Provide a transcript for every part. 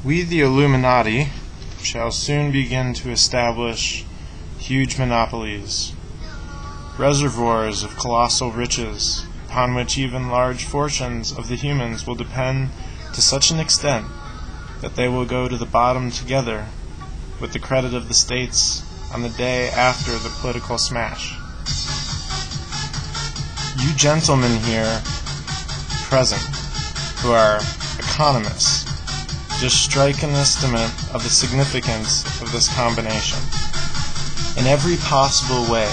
We, the Illuminati, shall soon begin to establish huge monopolies, reservoirs of colossal riches, upon which even large fortunes of the humans will depend to such an extent that they will go to the bottom together with the credit of the states on the day after the political smash. You gentlemen here present, who are economists, just strike an estimate of the significance of this combination. In every possible way,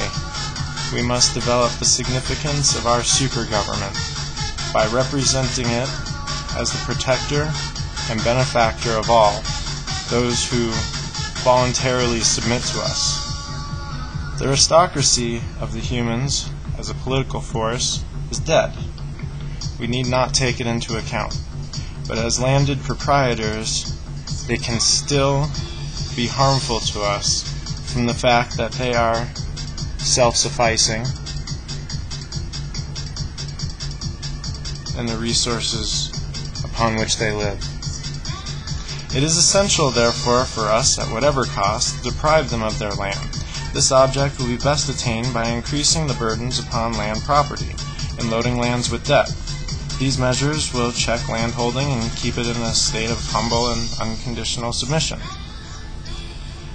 we must develop the significance of our super-government by representing it as the protector and benefactor of all those who voluntarily submit to us. The aristocracy of the humans, as a political force, is dead. We need not take it into account. But as landed proprietors, they can still be harmful to us from the fact that they are self-sufficing in the resources upon which they live. It is essential, therefore, for us, at whatever cost, to deprive them of their land. This object will be best attained by increasing the burdens upon land property and loading lands with debt. These measures will check landholding and keep it in a state of humble and unconditional submission.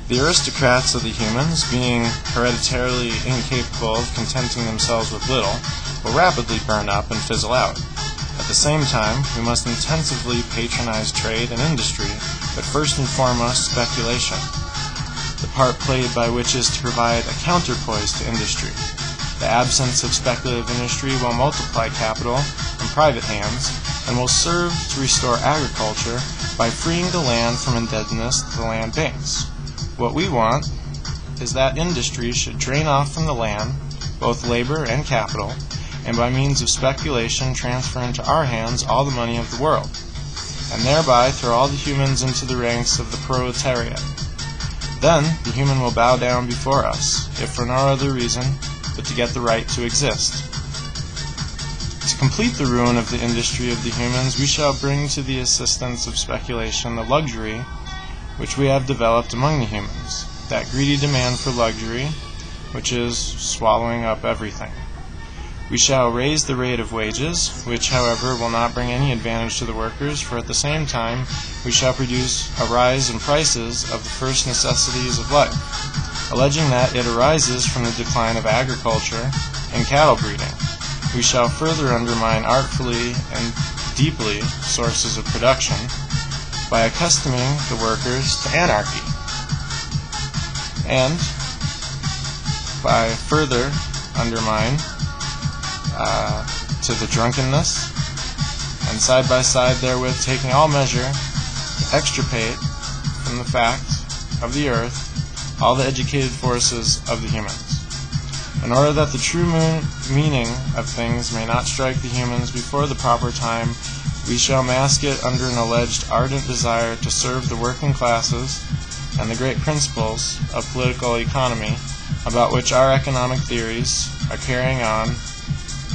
The aristocrats of the humans, being hereditarily incapable of contenting themselves with little, will rapidly burn up and fizzle out. At the same time, we must intensively patronize trade and industry, but first and foremost speculation, the part played by which is to provide a counterpoise to industry. The absence of speculative industry will multiply capital in private hands and will serve to restore agriculture by freeing the land from indebtedness to the land banks. What we want is that industry should drain off from the land both labor and capital, and by means of speculation transfer into our hands all the money of the world, and thereby throw all the humans into the ranks of the proletariat. Then the human will bow down before us, if for no other reason but to get the right to exist. To complete the ruin of the industry of the humans, we shall bring to the assistance of speculation the luxury which we have developed among the humans, that greedy demand for luxury which is swallowing up everything. We shall raise the rate of wages, which, however, will not bring any advantage to the workers, for at the same time we shall produce a rise in prices of the first necessities of life, alleging that it arises from the decline of agriculture and cattle breeding. We shall further undermine artfully and deeply sources of production by accustoming the workers to anarchy, and by further undermine to the drunkenness, and side by side therewith taking all measure to extirpate from the fact of the earth all the educated forces of the humans, in order that the true meaning of things may not strike the humans before the proper time. We shall mask it under an alleged ardent desire to serve the working classes and the great principles of political economy about which our economic theories are carrying on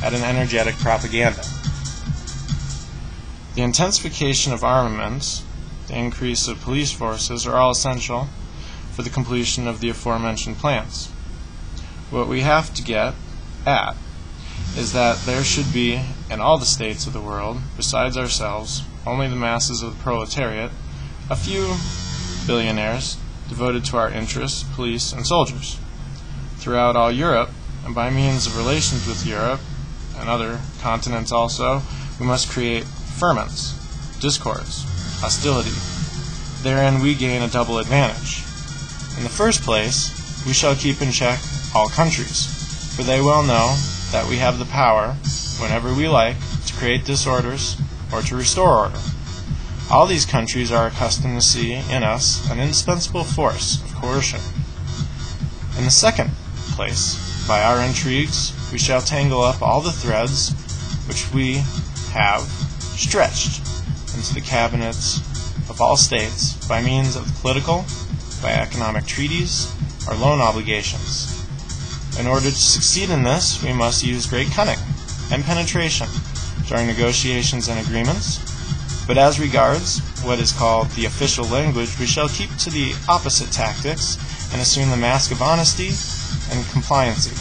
at an energetic propaganda. The intensification of armaments, the increase of police forces are all essential for the completion of the aforementioned plans. What we have to get at is that there should be, in all the states of the world, besides ourselves, only the masses of the proletariat, a few billionaires devoted to our interests, police, and soldiers. Throughout all Europe, and by means of relations with Europe, and other continents also, we must create ferments, discords, hostility. Therein we gain a double advantage. In the first place, we shall keep in check all countries, for they well know that we have the power, whenever we like, to create disorders or to restore order. All these countries are accustomed to see in us an indispensable force of coercion. In the second place, by our intrigues, we shall tangle up all the threads which we have stretched into the cabinets of all states by means of political, by economic treaties, or loan obligations. In order to succeed in this, we must use great cunning and penetration during negotiations and agreements, But as regards what is called the official language, we shall keep to the opposite tactics and assume the mask of honesty and compliancy.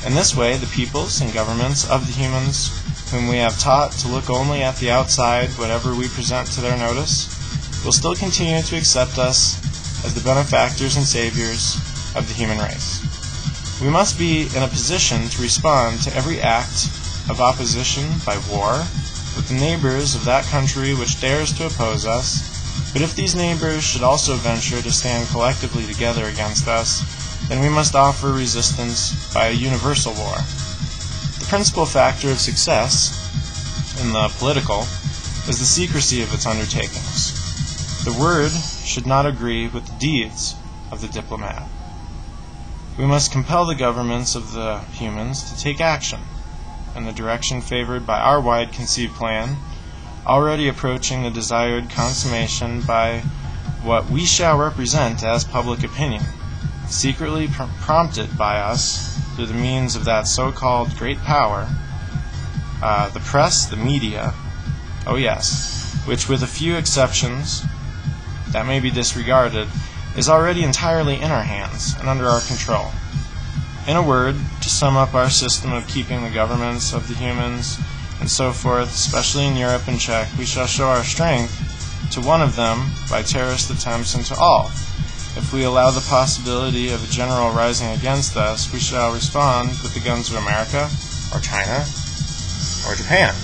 In this way, the peoples and governments of the humans, whom we have taught to look only at the outside whatever we present to their notice, will still continue to accept us as the benefactors and saviors of the human race. We must be in a position to respond to every act of opposition by war with the neighbors of that country which dares to oppose us, but if these neighbors should also venture to stand collectively together against us, then we must offer resistance by a universal war. The principal factor of success in the political is the secrecy of its undertakings. The word should not agree with the deeds of the diplomat. We must compel the governments of the humans to take action in the direction favored by our wide-conceived plan, already approaching the desired consummation by what we shall represent as public opinion, secretly prompted by us through the means of that so-called great power, the press, the media, oh yes, which with a few exceptions that may be disregarded, is already entirely in our hands and under our control. In a word, to sum up our system of keeping the governments of the humans and so forth, especially in Europe and Czech, we shall show our strength to one of them by terrorist attempts and to all. If we allow the possibility of a general rising against us, we shall respond with the guns of America, or China, or Japan.